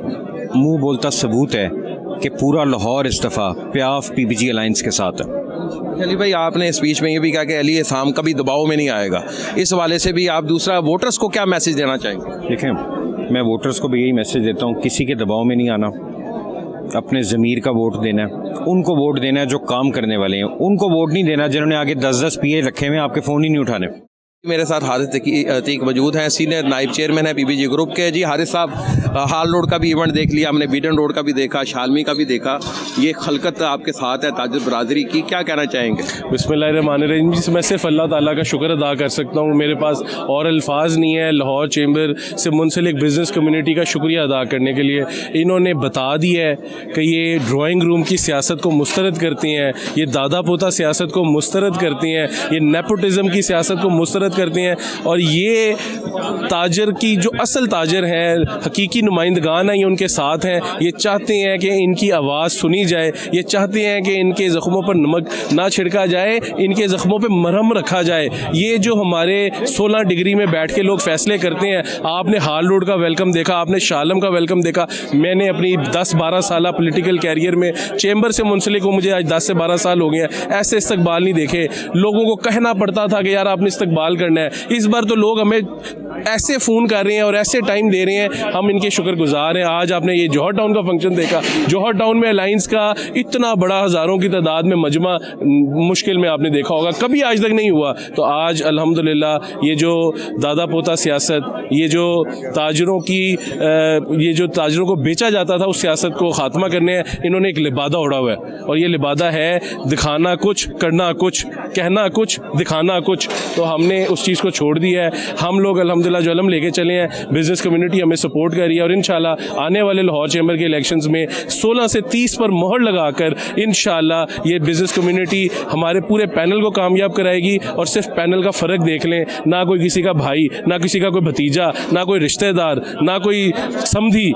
मुंह बोलता सबूत है कि पूरा लाहौर इस दफ़ा प्याफ PPG अलाइंस के साथ है। अली भाई, आपने स्पीच में ये भी कहा कि अली इस्लाम कभी दबाव में नहीं आएगा, इस वाले से भी आप दूसरा वोटर्स को क्या मैसेज देना चाहेंगे? देखें, मैं वोटर्स को भी यही मैसेज देता हूँ, किसी के दबाव में नहीं आना, अपने ज़मीर का वोट देना है, उनको वोट देना है जो काम करने वाले हैं, उनको वोट नहीं देना जिन्होंने आगे 10-10 PA रखे हुए हैं, आपके फ़ोन ही नहीं उठाने। मेरे साथ हारिस अतीक मौजूद हैं, सीनियर नाइब चेयरमैन है PPG ग्रुप के। जी हारिस साहब, हाल रोड का भी इवेंट देख लिया हमने, बीडन रोड का भी देखा, शालमी का भी देखा, ये खलकत आपके साथ है ताजिर बरादरी की, क्या कहना चाहेंगे? बिस्मिल्लाहिर्रहमानिर्रहीम। जी, मैं सिर्फ अल्लाह ताला का शुक्र अदा कर सकता हूँ, मेरे पास और अल्फाज नहीं है लाहौर चेंबर से मुंसलिक बिज़नेस कम्युनिटी का शुक्रिया अदा करने के लिए। इन्होंने बता दिया है कि ये ड्राइंग रूम की सियासत को मुस्तरद करती हैं, ये दादा पोता सियासत को मुस्तरद करती हैं, ये नेपोटिज़म की सियासत को मुस्तरद करती हैं, और ये ताजर की जो असल ताजर हैं, हकीकी नुमाइंदगान हैं, ये उनके साथ हैं। ये चाहते हैं कि इनकी आवाज़ सुनी जाए, ये चाहते हैं कि इनके ज़ख्मों पर नमक ना छिड़का जाए, इनके ज़ख्मों पर मरहम रखा जाए। ये जो हमारे 16 डिग्री में बैठ के लोग फैसले करते हैं, आपने हाल रोड का वेलकम देखा, आपने शालम का वेलकम देखा। मैंने अपनी 10-12 साल पॉलिटिकल कैरियर में चेंबर से मुंसलिक हूँ, मुझे आज 10 से 12 साल हो गए हैं, ऐसे इस्तकबाल नहीं देखे। लोगों को कहना पड़ता था कि यार आपने इस्तकबाल करना है। इस बार तो लोग हमें ऐसे फ़ोन कर रहे हैं और ऐसे टाइम दे रहे हैं, हम इनके शुक्रगुजार हैं। आज आपने ये जोहर टाउन का फंक्शन देखा, जोहर टाउन में अलाइंस का इतना बड़ा हज़ारों की तादाद में मजमा मुश्किल में आपने देखा होगा, कभी आज तक नहीं हुआ। तो आज अल्हम्दुलिल्लाह ये जो दादा पोता सियासत, ये जो ताजरों की ये जो ताजरों को बेचा जाता था, उस सियासत को ख़ात्मा करने इन्होंने एक लिबादा उड़ा हुआ है, और ये लिबादा है दिखाना कुछ, करना कुछ, कहना कुछ, दिखाना कुछ। तो हमने उस चीज़ को छोड़ दिया है। हम लोग अल्हम्दुलिल्लाह जो अलम लेके चले हैं, बिज़नेस कम्युनिटी हमें सपोर्ट कर रही है, और इंशाल्लाह आने वाले लाहौर चैम्बर के इलेक्शंस में 16 से 30 पर मोहर लगाकर इंशाल्लाह ये बिज़नेस कम्युनिटी हमारे पूरे पैनल को कामयाब कराएगी। और सिर्फ पैनल का फ़र्क देख लें, ना कोई किसी का भाई, ना किसी का कोई भतीजा, ना कोई रिश्तेदार, ना कोई समधी,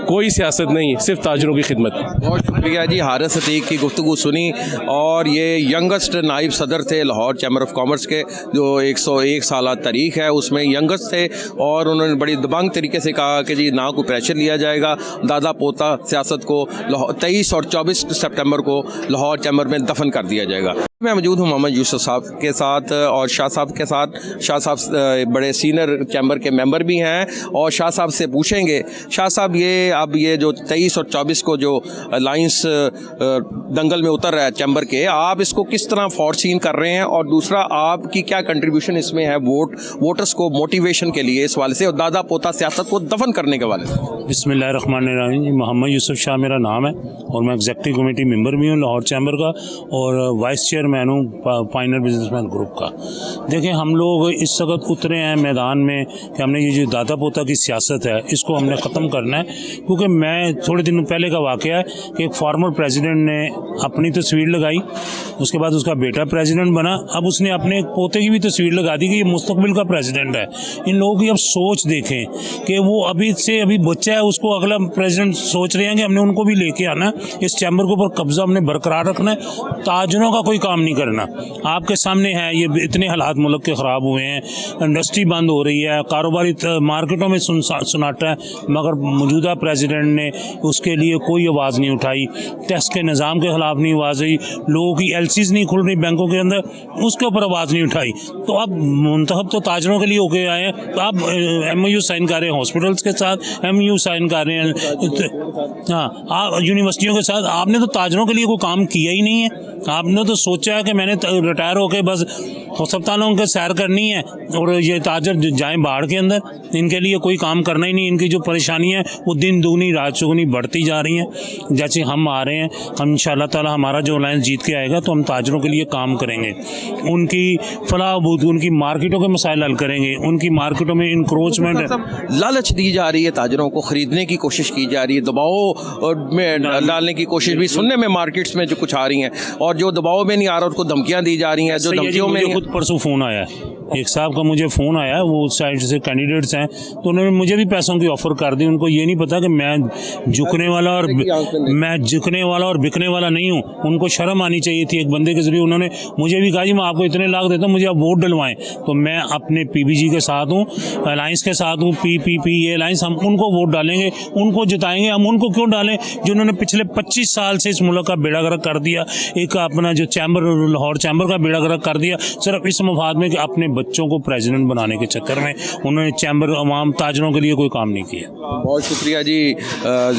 कोई सियासत नहीं, सिर्फ ताजरों की खिदमत। बहुत शुक्रिया जी, हारिस अतीक की गुफ्तगू सुनी, और ये यंगेस्ट नाइब सदर थे लाहौर चैम्बर ऑफ कॉमर्स के, जो 101 साल तारीख है उसमें यंगेस्ट थे, और उन्होंने बड़ी दबंग तरीके से कहा कि जी ना कोई प्रेशर लिया जाएगा, दादा पोता सियासत को 23 और 24 सितंबर को लाहौर चैम्बर में दफन कर दिया जाएगा। मैं मौजूद हूँ मोहम्मद यूसुफ साहब के साथ और शाह साहब के साथ। शाह साहब बड़े सीनियर चैम्बर के मेंबर भी हैं, और शाह साहब से पूछेंगे, शाह साहब ये अब ये जो 23 और 24 को जो अलाइंस दंगल में उतर रहा है चैम्बर के, आप इसको किस तरह फोरसीन कर रहे हैं, और दूसरा आपकी क्या कंट्रीब्यूशन इसमें है वोटर्स को मोटिवेशन के लिए इस वाले से, और दादा पोता सियासत को दफन करने के वाले से? बिस्मिल्लाहिर्रहमानिर्रहीम। मोहम्मद यूसुफ शाह मेरा नाम है, और मैं एग्जेक्टिव कमेटी मेंबर भी हूँ लाहौर चैम्बर का, और वाइस चेयरमैन हूँ पाइनर बिजनेसमैन ग्रुप का। देखें, हम लोग इस वक्त उतरे हैं मैदान में कि हमने ये जो दादा पोता की सियासत है इसको हमने ख़त्म करना है। क्योंकि मैं थोड़े दिन पहले का वाक़या है कि एक फॉर्मर प्रेसिडेंट ने अपनी तस्वीर लगाई, उसके बाद उसका बेटा प्रेसिडेंट बना, अब उसने अपने पोते की भी तस्वीर लगा दी कि ये मुस्तकबिल का प्रेसिडेंट है। इन लोगों की अब सोच देखें कि वो अभी से अभी बच्चा है, उसको अगला प्रेसिडेंट सोच रहे हैं कि हमने उनको भी लेके आना है, इस चैम्बर के ऊपर कब्जा हमने बरकरार रखना है, ताजरों का कोई काम नहीं करना। आपके सामने है ये इतने हालात मुल्क के ख़राब हुए हैं, इंडस्ट्री बंद हो रही है, कारोबारी मार्केटों में सुनाटा है, मगर मौजूदा प्रेसिडेंट ने उसके लिए कोई आवाज़ नहीं उठाई। टैक्स के निज़ाम के ख़िलाफ़ नहीं आवाज़ आई, लोगों की LCs नहीं खुल रही बैंकों के अंदर, उसके ऊपर आवाज़ नहीं उठाई। तो अब मुंतखब तो ताजरों के लिए होके आए हैं, तो आप MOU साइन कर रहे हैं हॉस्पिटल्स के साथ, MOU साइन कर रहे हैं हाँ यूनिवर्सिटियों के साथ, आपने तो ताजरों के लिए कोई काम किया ही नहीं है। आपने तो सोचा है कि मैंने रिटायर होकर बस अस्पतालों के सैर करनी है, और ये ताजर जाएं बाढ़ के अंदर, इनके लिए कोई काम करना ही नहीं। इनकी जो परेशानी है वो दिन दुगनी रात चौगुनी बढ़ती जा रही हैं। जैसे हम आ रहे हैं, हम इंशाअल्लाह ताला हमारा जो अलायंस जीत के आएगा तो हम ताजरों के लिए काम करेंगे, उनकी फलाह बहबूद, उनकी मार्केटों के मसाइल हल करेंगे, उनकी मार्केटों में इंक्रोचमेंट लालच दी जा रही है, ताजरों को ख़रीदने की कोशिश की जा रही है, दबाव में डालने की कोशिश भी सुनने में मार्केट्स में जो कुछ आ रही हैं, और जो दबाव में नहीं आ रहा उसको धमकियाँ दी जा रही हैं, जो धमकियों में खुद परसों फ़ोन आया है एक साहब का मुझे फ़ोन आया, वो उस साइड से कैंडिडेट्स हैं, तो उन्होंने मुझे भी पैसों की ऑफ़र कर दी। उनको ये नहीं पता कि मैं झुकने वाला और बिकने वाला नहीं हूँ। उनको शर्म आनी चाहिए थी। एक बंदे के ज़रिए उन्होंने मुझे भी कहा जी मैं आपको इतने लाख देता हूँ, मुझे आप वोट डलवाएं। तो मैं अपने PBG के साथ हूँ, अलाइंस के साथ हूँ, PPP ये अलाइंस, हम उनको वोट डालेंगे, उनको जिताएंगे। हम उनको क्यों डालें जिन्होंने पिछले 25 साल से इस मुल्क का बेड़ा गर्क कर दिया, एक अपना जो चैम्बर, लाहौर चैम्बर का बेड़ा गर्क कर दिया, सिर्फ इस मफाद में कि अपने बच्चों को प्रेसिडेंट बनाने के चक्कर में उन्होंने चैम्बर अवाम ताजरों के लिए कोई काम नहीं किया। बहुत शुक्रिया जी।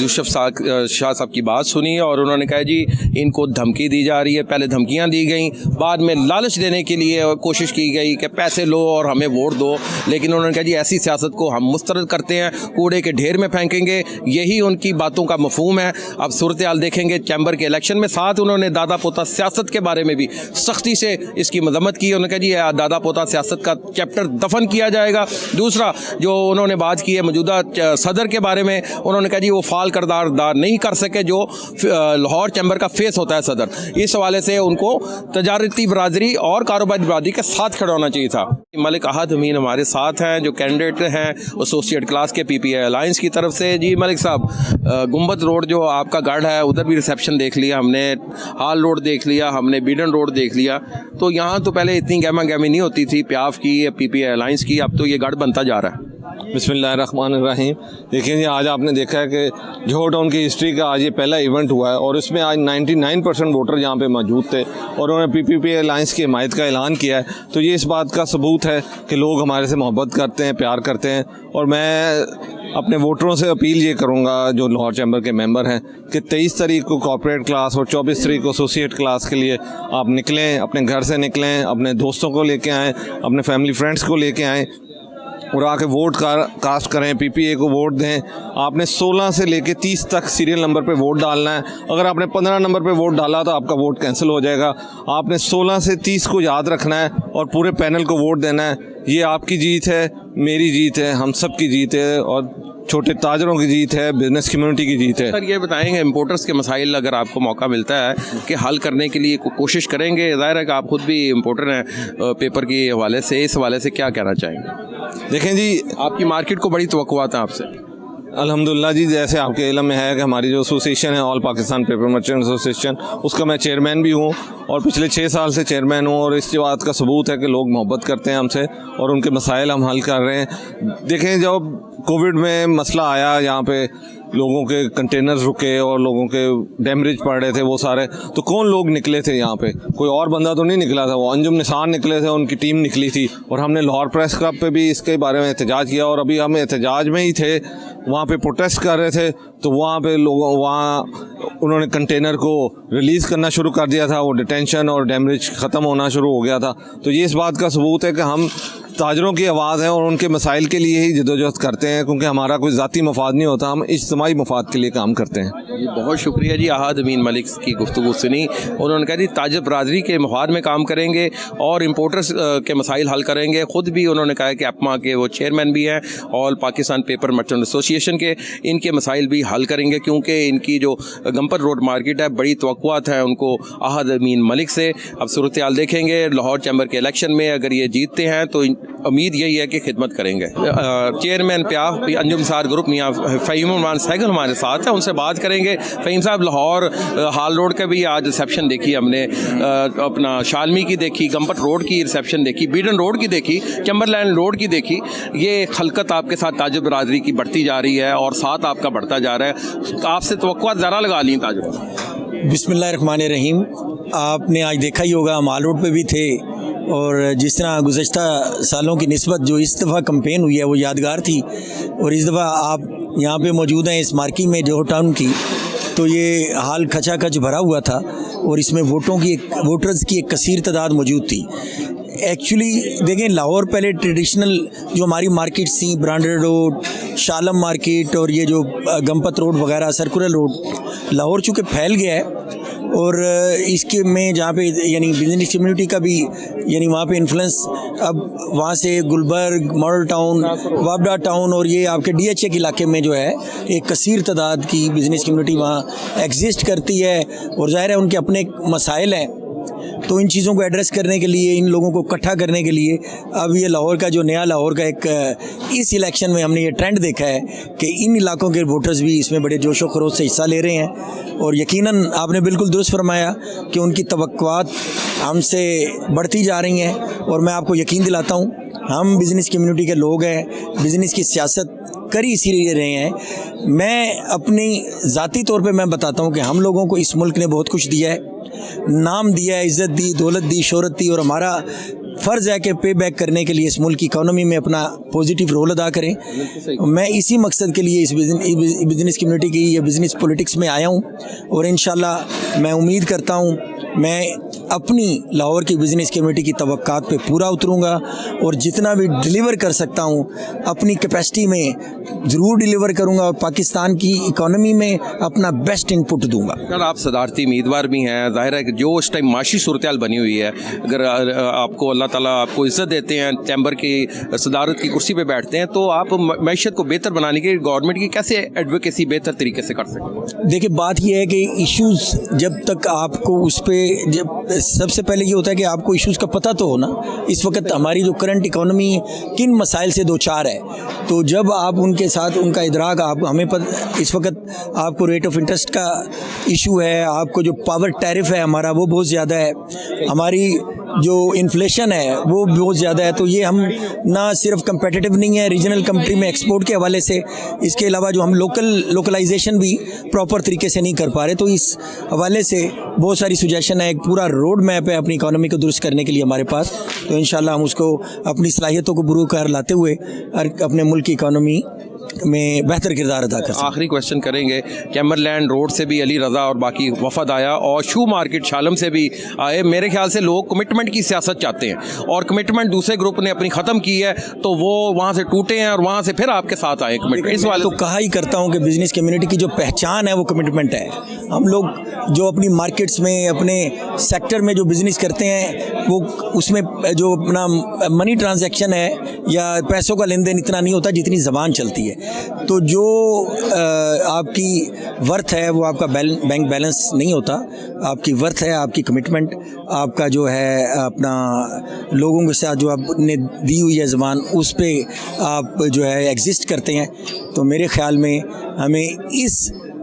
यूसुफ शाह साहब की बात सुनी और उन्होंने कहा जी इनको धमकी दी जा रही है। पहले धमकियां दी गई, बाद में लालच देने के लिए कोशिश की गई कि पैसे लो और हमें वोट दो, लेकिन उन्होंने कहा जी ऐसी सियासत को हम मुस्तरद करते हैं, कूड़े के ढेर में फेंकेंगे। यही उनकी बातों का मफहूम है। अब सूरत हाल देखेंगे चैम्बर के इलेक्शन में। साथ उन्होंने दादा पोता सियासत के बारे में भी सख्ती से इसकी मजम्मत की। उन्होंने कहा जी दादा पोता सियासत का चैप्टर दफन किया जाएगा। दूसरा जो उन्होंने बात की है मौजूदा सदर के बारे में, उन्होंने कहा जी वो फाल किरदार नहीं कर सके जो लाहौर चैम्बर का फेस होता है सदर। इस हवाले से उनको तजारती बरादरी और कारोबारी बरादरी के साथ खड़ा होना चाहिए था। मलिक अहद अमीन हमारे साथ हैं, जो कैंडिडेट हैं एसोसिएट क्लास के PPI अलायंस की तरफ से। जी मलिक साहब, गुंबद रोड जो आपका गढ़ है उधर भी रिसेप्शन देख लिया हमने, हाल रोड देख लिया हमने, बीडन रोड देख लिया। तो यहाँ तो पहले इतनी गहमा गहमी नहीं होती थी प्याफ की, PPI अलायंस की, अब तो ये गढ़ बनता जा रहा है। बिस्मिल्लाहिर्रहमानिर्रहीम। देखिए जी, आज आपने देखा है कि जोहर टाउन की हिस्ट्री का आज ये पहला इवेंट हुआ है और इसमें आज 99% वोटर यहाँ पे मौजूद थे और उन्होंने PPP अलायंस की हिमायत का ऐलान किया है। तो ये इस बात का सबूत है कि लोग हमारे से मोहब्बत करते हैं, प्यार करते हैं। और मैं अपने वोटरों से अपील ये करूँगा जो लाहौर चैम्बर के मेंबर हैं कि 23 तारीख को कॉर्पोरेट क्लास और 24 तारीख को एसोसिएट क्लास के लिए आप निकलें, अपने घर से निकलें, अपने दोस्तों को लेके आएँ, अपने फैमिली फ्रेंड्स को लेके आएँ और आके वोट कास्ट करें, PPA को वोट दें। आपने 16 से लेके 30 तक सीरियल नंबर पे वोट डालना है। अगर आपने 15 नंबर पे वोट डाला तो आपका वोट कैंसिल हो जाएगा। आपने 16 से 30 को याद रखना है और पूरे पैनल को वोट देना है। ये आपकी जीत है, मेरी जीत है, हम सब की जीत है और छोटे ताजरों की जीत है, बिजनेस कम्युनिटी की जीत है। सर ये बताएंगे इम्पोर्टर्स के मसाइल अगर आपको मौका मिलता है कि हल करने के लिए कोशिश करेंगे? ज़ाहिर है कि आप खुद भी इम्पोर्टर हैं पेपर के हवाले से, इस हवाले से क्या कहना चाहेंगे? देखें जी, आपकी मार्केट को बड़ी तवक्कुआत है आपसे। अल्हम्दुलिल्लाह जी, जैसे आपके इल्म में है कि हमारी जो एसोसिएशन है all Pakistan paper merchant association, उसका मैं चेयरमैन भी हूँ और पिछले 6 साल से चेयरमैन हूँ। और इस बात का सबूत है कि लोग मोहब्बत करते हैं हमसे और उनके मसाइल हम हल कर रहे हैं। देखें, जब कोविड में मसला आया, यहाँ पे लोगों के कंटेनर्स रुके और लोगों के डैमरेज पड़ रहे थे वो सारे, तो कौन लोग निकले थे यहाँ पे? कोई और बंदा तो नहीं निकला था, वो अंजुम निशान निकले थे, उनकी टीम निकली थी। और हमने लाहौर प्रेस क्लब पे भी इसके बारे में एहतजाज किया और अभी हम एहतजाज में ही थे, वहाँ पे प्रोटेस्ट कर रहे थे। तो वहाँ पे लोगों उन्होंने कंटेनर को रिलीज़ करना शुरू कर दिया था, वो डिटेंशन और डैमरेज ख़त्म होना शुरू हो गया था। तो ये इस बात का सबूत है कि हम ताजरों की आवाज़ है और उनके मसाइल के लिए ही जदोजहद करते हैं, क्योंकि हमारा कोई ज़ाती मफाद नहीं होता, हम इज्तिमाई मफाद के लिए काम करते हैं। बहुत शुक्रिया जी। अहद अमीन मलिक की गुफ्तगू सुनी, उन्होंने कहा जी ताजर बरादरी के मफाद में काम करेंगे और इम्पोर्टर्स के मसाइल हल करेंगे। ख़ुद भी उन्होंने कहा कि अपमा के वो चेयरमैन भी हैं all Pakistan paper merchant association के, इनके मसाइल भी हल करेंगे क्योंकि इनकी जो गंपर रोड मार्केट है बड़ी तवक्कुआत है उनको अहद अमीन मलिक से। अब सूरत हाल देखेंगे लाहौर चैम्बर के इलेक्शन में, अगर ये जीतते हैं तो उम्मीद यही है कि खिदमत करेंगे। चेयरमैन प्याफ अंजुम सार ग्रुप मियाँ फ़हीम उमरान सहगल हमारे साथ हैं, उनसे बात करेंगे। फ़हीम साहब, लाहौर हाल रोड का भी आज रिसेप्शन देखी हमने, अपना शालमी की देखी, गंपट रोड की रिसेप्शन देखी, बीडन रोड की देखी, चैम्बरलैंड रोड की देखी। ये खलकत आपके साथ ताजर बरादरी की बढ़ती जा रही है और साथ आपका बढ़ता जा रहा है, आपसे तवक्कुआत ज़रा लगा ली ताजर। बिस्मिल्लाहिर्रहमानिर्रहीम। आपने आज देखा ही होगा, हम हाल रोड पर भी थे और जिस तरह गुज़श्ता सालों की निस्बत जो इस दफ़ा कैंपेन हुई है वो यादगार थी। और इस दफ़ा आप यहाँ पे मौजूद हैं इस मार्केट में जोहर टाउन की, तो ये हाल खचाखच भरा हुआ था और इसमें वोटर्स की एक कसीर तादाद मौजूद थी। एक्चुअली देखें, लाहौर पहले ट्रेडिशनल जो हमारी मार्केट्स थी, ब्रांडेड रोड, शालम मार्केट और ये जो गंपत रोड वगैरह, सर्कुलर रोड, लाहौर चूँकि फैल गया है और इसके में जहाँ पे यानी बिजनेस कम्युनिटी का भी यानी वहाँ पे इन्फ्लुएंस अब वहाँ से गुलबर्ग, मॉडल टाउन, वाबडा टाउन और ये आपके DHA के इलाके में जो है एक कसीर तादाद की बिजनेस कम्युनिटी वहाँ एग्जिस्ट करती है और ज़ाहिर है उनके अपने मसाइल हैं। तो इन चीज़ों को एड्रेस करने के लिए, इन लोगों को इकट्ठा करने के लिए अब ये लाहौर का जो नया लाहौर का एक इस इलेक्शन में हमने ये ट्रेंड देखा है कि इन इलाकों के वोटर्स भी इसमें बड़े जोशो खरोश से हिस्सा ले रहे हैं। और यकीनन आपने बिल्कुल दुरुस्त फरमाया कि उनकी तवक्कुआत हमसे बढ़ती जा रही हैं। और मैं आपको यकीन दिलाता हूँ, हम बिज़नेस कम्युनिटी के लोग हैं, बिज़नेस की सियासत कर ही इसीलिए रहे हैं। मैं अपनी ज़ाती तौर पे मैं बताता हूँ कि हम लोगों को इस मुल्क ने बहुत कुछ दिया है, नाम दिया है, इज़्ज़त दी, दौलत दी, शोहरत दी, और हमारा फ़र्ज़ है कि पे बैक करने के लिए इस मुल्क की इकानमी में अपना पॉजिटिव रोल अदा करें। मैं इसी मकसद के लिए इस बिज़नेस कम्युनिटी की, ये बिज़नेस पॉलिटिक्स में आया हूँ। और इंशाल्लाह मैं उम्मीद करता हूँ मैं अपनी लाहौर की बिज़नेस कम्युनिटी की तवक्कात पे पूरा उतरूँगा और जितना भी डिलीवर कर सकता हूँ अपनी कैपेसिटी में ज़रूर डिलीवर करूँगा और पाकिस्तान की इकानमी में अपना बेस्ट इनपुट दूँगा। सर, आप सदारती उम्मीदवार भी हैं, जाहिर है कि जो उस टाइम माशी सूरत हाल बनी हुई है, अगर आपको अल्लाह ताला आपको इज़्ज़त देते हैं, चैम्बर की सदारत की कुर्सी पे बैठते हैं, तो आप मैशत को बेहतर बनाने के गवर्नमेंट की कैसे एडवोकेसी बेहतर तरीके से कर सकते हैं? देखिए, बात यह है कि इश्यूज़ जब तक आपको उस पर, जब सबसे पहले ये होता है कि आपको इश्यूज़ का पता तो हो ना, इस वक्त हमारी जो करंट इकोनॉमी किन मसाइल से दो चार है, तो जब आप उनके साथ उनका इदराक, आप हमें इस वक्त आपको रेट ऑफ इंटरेस्ट का इशू है, आपको जो पावर टैरिफ है हमारा वो बहुत ज़्यादा है, हमारी जो इन्फ्लेशन है वो बहुत ज़्यादा है। तो ये हम ना सिर्फ कंपेटिटिव नहीं है रीजनल कंट्री में एक्सपोर्ट के हवाले से, इसके अलावा जो हम लोकलाइजेशन भी प्रॉपर तरीके से नहीं कर पा रहे। तो इस हवाले से बहुत सारी सुजेशन है, एक पूरा रोड मैप है अपनी इकोनॉमी को दुरुस्त करने के लिए हमारे पास। तो इंशाल्लाह हम उसको अपनी सलाहियतों को बुरूकार लाते हुए अपने मुल्क की इकोनॉमी में बेहतर किरदार अदा कर सकते। आखिरी क्वेश्चन करेंगे, कैमरलैंड रोड से भी अली रज़ा और बाकी वफद आया और शू मार्केट शालम से भी आए। मेरे ख्याल से लोग कमिटमेंट की सियासत चाहते हैं और कमिटमेंट दूसरे ग्रुप ने अपनी ख़त्म की है, तो वो वहाँ से टूटे हैं और वहाँ से फिर आपके साथ आए कमिटमेंट। इस वाले तो कहा ही करता हूँ कि बिज़नेस कम्युनिटी की जो पहचान है वो कमिटमेंट है। हम लोग जो अपनी मार्केट्स में, अपने सेक्टर में जो बिज़नेस करते हैं, वो उसमें जो अपना मनी ट्रांजैक्शन है या पैसों का लेन देन इतना नहीं होता जितनी ज़बान चलती है। तो जो आपकी वर्थ है वो आपका बैंक बैलेंस नहीं होता, आपकी वर्थ है आपकी कमिटमेंट, आपका जो है अपना लोगों के साथ जो आपने दी हुई है ज़बान, उस पे आप जो है एग्जिस्ट करते हैं। तो मेरे ख़्याल में हमें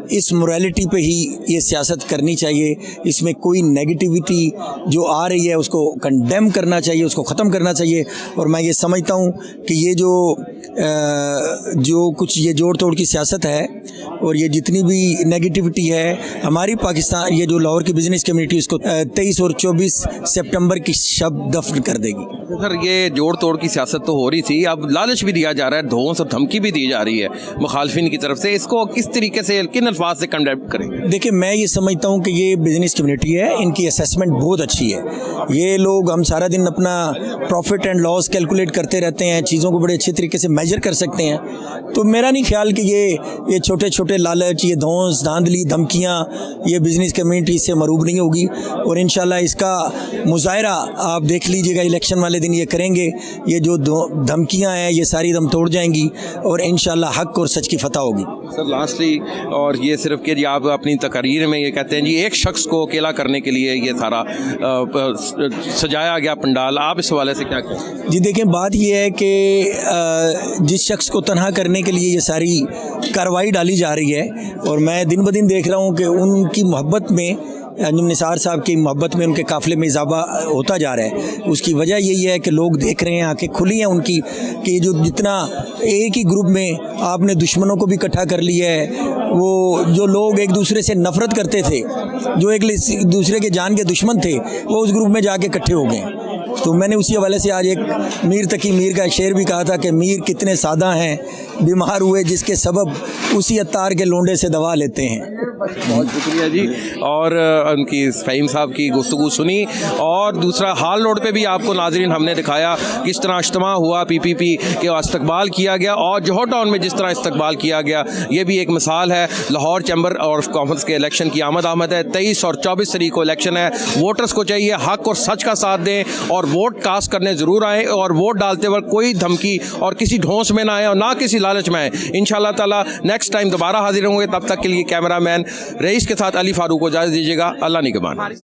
इस मोरालिटी पे ही ये सियासत करनी चाहिए। इसमें कोई नेगेटिविटी जो आ रही है उसको कंडेम करना चाहिए, उसको ख़त्म करना चाहिए। और मैं ये समझता हूँ कि ये जो कुछ ये जोड़ तोड़ की सियासत है और ये जितनी भी नेगेटिविटी है, हमारी पाकिस्तान, ये जो लाहौर की बिज़नेस कम्युनिटी इसको 23 और 24 सितंबर की शब दफन कर देगी। सर, ये जोड़ तोड़ की सियासत तो हो रही थी, अब लालच भी दिया जा रहा है, धौंस और धमकी भी दी जा रही है मुखालफिन की तरफ से। इसको किस तरीके से, किन अल्फाज से कंडेम करेंगे? देखिए, मैं ये समझता हूँ कि ये बिज़नेस कम्युनिटी है, इनकी असेसमेंट बहुत अच्छी है। ये लोग, हम सारा दिन अपना प्रॉफिट एंड लॉस कैलकुलेट करते रहते हैं, चीज़ों को बड़े अच्छे तरीके से मेजर कर सकते हैं। तो मेरा नहीं ख्याल कि ये छोटे छोटे लालच, ये धौंस, धांधली, धमकियाँ, ये बिज़नेस कम्युनिटी से मरूब नहीं होगी। और इंशाल्लाह इसका मुजाहरा आप देख लीजिएगा, इलेक्शन वाले दिन ये करेंगे। ये जो धमकियाँ हैं ये सारी दम तोड़ जाएंगी और इंशाल्लाह हक और सच की फतह होगी। सर, लास्टली, और ये सिर्फ कि आप अपनी तकरीर में ये कहते हैं जी एक शख्स को अकेला करने के लिए ये सारा सजाया गया पंडाल, आप इस हवाले से क्या कहें? जी देखें, बात ये है कि जिस शख्स को तनहा करने के लिए ये सारी कार्रवाई डाली जा रही है, और मैं दिन ब दिन देख रहा हूँ कि उनकी मोहब्बत में, अंजुम निसार साहब की मोहब्बत में उनके काफ़िले में इजाफा होता जा रहा है। उसकी वजह यही है कि लोग देख रहे हैं, आंखें खुली हैं उनकी, कि जो जितना एक ही ग्रुप में आपने दुश्मनों को भी इकट्ठा कर लिया है। वो जो लोग एक दूसरे से नफ़रत करते थे, जो एक दूसरे के जान के दुश्मन थे, वो उस ग्रुप में जाके इकट्ठे हो गए। तो मैंने उसी हवाले से आज एक मीर तकी मीर का शेर भी कहा था कि मीर कितने सादा हैं, बीमार हुए जिसके सबब उसी अत्तार के लोंडे से दवा लेते हैं। बहुत शुक्रिया जी। और उनकी फ़हीम साहब की गुफ्तगू सुनी, और दूसरा हाल रोड पे भी आपको नाज़रीन हमने दिखाया किस तरह इज्तिमा हुआ, PPP के इस्तकबाल किया गया, और जोहर टाउन में जिस तरह इस्तकबाल किया गया, ये भी एक मिसाल है। लाहौर चैम्बर और कॉन्फ्रेंस के इलेक्शन की आमद है। 23 और 24 तारीख को इलेक्शन है। वोटर्स को चाहिए हक और सच का साथ दें और वोट कास्ट करने ज़रूर आएँ, और वोट डालते वक्त कोई धमकी और किसी ढोंस में ना आए और ना किसी लालच में आए। इंशाअल्लाह ताला नेक्स्ट टाइम दोबारा हाजिर होंगे। तब तक के लिए कैमरा मैन रईस के साथ अली फारूक को इजाज़त दीजिएगा। अल्लाह निगहबान।